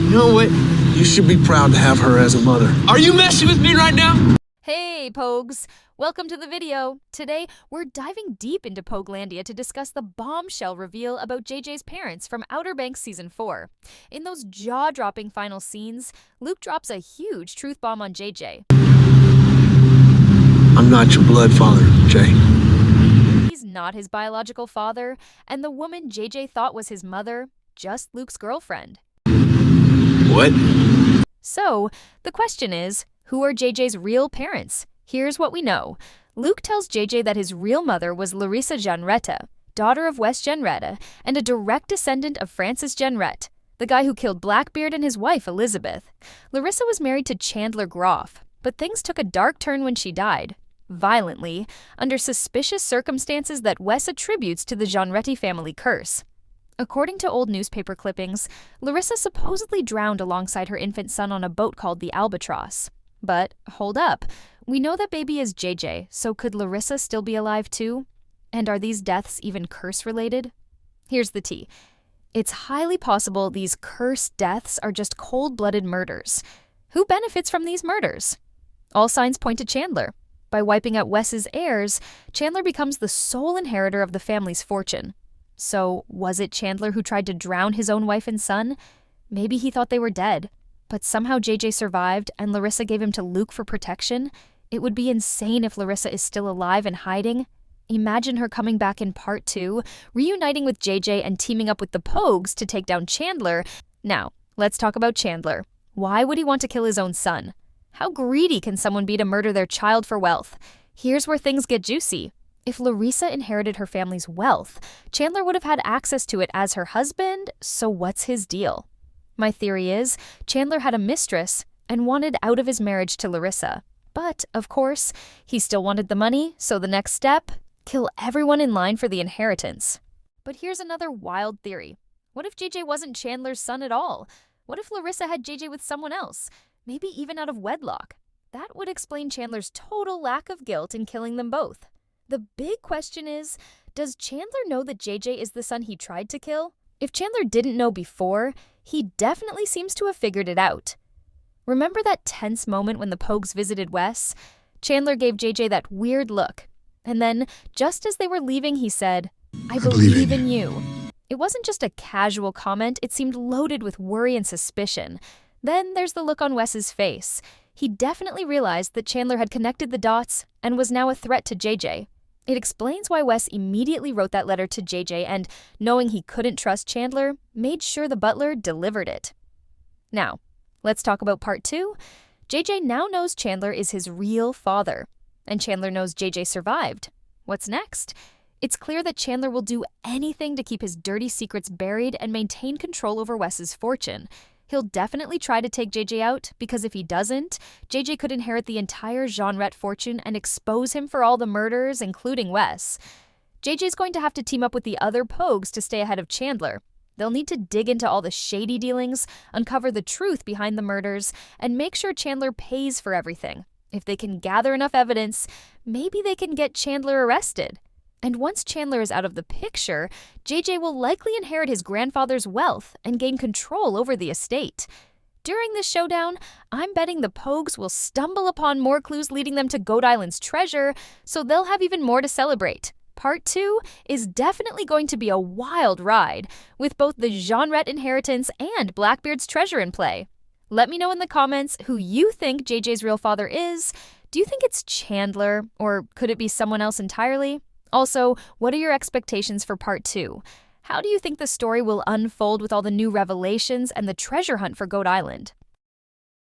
You know what? You should be proud to have her as a mother. Are you messing with me right now? Hey, Pogues! Welcome to the video. Today, we're diving deep into Pogelandia to discuss the bombshell reveal about JJ's parents from Outer Banks Season 4. In those jaw-dropping final scenes, Luke drops a huge truth bomb on JJ. I'm not your blood father, Jay. He's not his biological father, and the woman JJ thought was his mother, just Luke's girlfriend. What? So, the question is, who are JJ's real parents? Here's what we know. Luke tells JJ that his real mother was Larissa Jenrette, daughter of Wes Jenrette, and a direct descendant of Francis Jenrette, the guy who killed Blackbeard and his wife, Elizabeth. Larissa was married to Chandler Groff, but things took a dark turn when she died. Violently, under suspicious circumstances that Wes attributes to the Jenrette family curse. According to old newspaper clippings, Larissa supposedly drowned alongside her infant son on a boat called the Albatross. But, hold up, we know that baby is JJ, so could Larissa still be alive too? And are these deaths even curse-related? Here's the tea. It's highly possible these cursed deaths are just cold-blooded murders. Who benefits from these murders? All signs point to Chandler. By wiping out Wes's heirs, Chandler becomes the sole inheritor of the family's fortune. So, was it Chandler who tried to drown his own wife and son? Maybe he thought they were dead. But somehow JJ survived and Larissa gave him to Luke for protection? It would be insane if Larissa is still alive and hiding. Imagine her coming back in Part 2, reuniting with JJ and teaming up with the Pogues to take down Chandler. Now, let's talk about Chandler. Why would he want to kill his own son? How greedy can someone be to murder their child for wealth? Here's where things get juicy. If Larissa inherited her family's wealth, Chandler would have had access to it as her husband, so what's his deal? My theory is, Chandler had a mistress and wanted out of his marriage to Larissa. But, of course, he still wanted the money, so the next step? Kill everyone in line for the inheritance. But here's another wild theory. What if JJ wasn't Chandler's son at all? What if Larissa had JJ with someone else? Maybe even out of wedlock? That would explain Chandler's total lack of guilt in killing them both. The big question is, does Chandler know that JJ is the son he tried to kill? If Chandler didn't know before, he definitely seems to have figured it out. Remember that tense moment when the Pogues visited Wes? Chandler gave JJ that weird look. And then, just as they were leaving, he said, "I believe in you." It wasn't just a casual comment, it seemed loaded with worry and suspicion. Then there's the look on Wes's face. He definitely realized that Chandler had connected the dots and was now a threat to JJ. It explains why Wes immediately wrote that letter to JJ and, knowing he couldn't trust Chandler, made sure the butler delivered it. Now, let's talk about Part 2. JJ now knows Chandler is his real father, and Chandler knows JJ survived. What's next? It's clear that Chandler will do anything to keep his dirty secrets buried and maintain control over Wes's fortune. He'll definitely try to take JJ out, because if he doesn't, JJ could inherit the entire Jenrette fortune and expose him for all the murders, including Wes. JJ's going to have to team up with the other Pogues to stay ahead of Chandler. They'll need to dig into all the shady dealings, uncover the truth behind the murders, and make sure Chandler pays for everything. If they can gather enough evidence, maybe they can get Chandler arrested. And once Chandler is out of the picture, JJ will likely inherit his grandfather's wealth and gain control over the estate. During this showdown, I'm betting the Pogues will stumble upon more clues leading them to Goat Island's treasure, so they'll have even more to celebrate. Part 2 is definitely going to be a wild ride, with both the Jenrette inheritance and Blackbeard's treasure in play. Let me know in the comments who you think JJ's real father is. Do you think it's Chandler, or could it be someone else entirely? Also, what are your expectations for Part 2? How do you think the story will unfold with all the new revelations and the treasure hunt for Goat Island?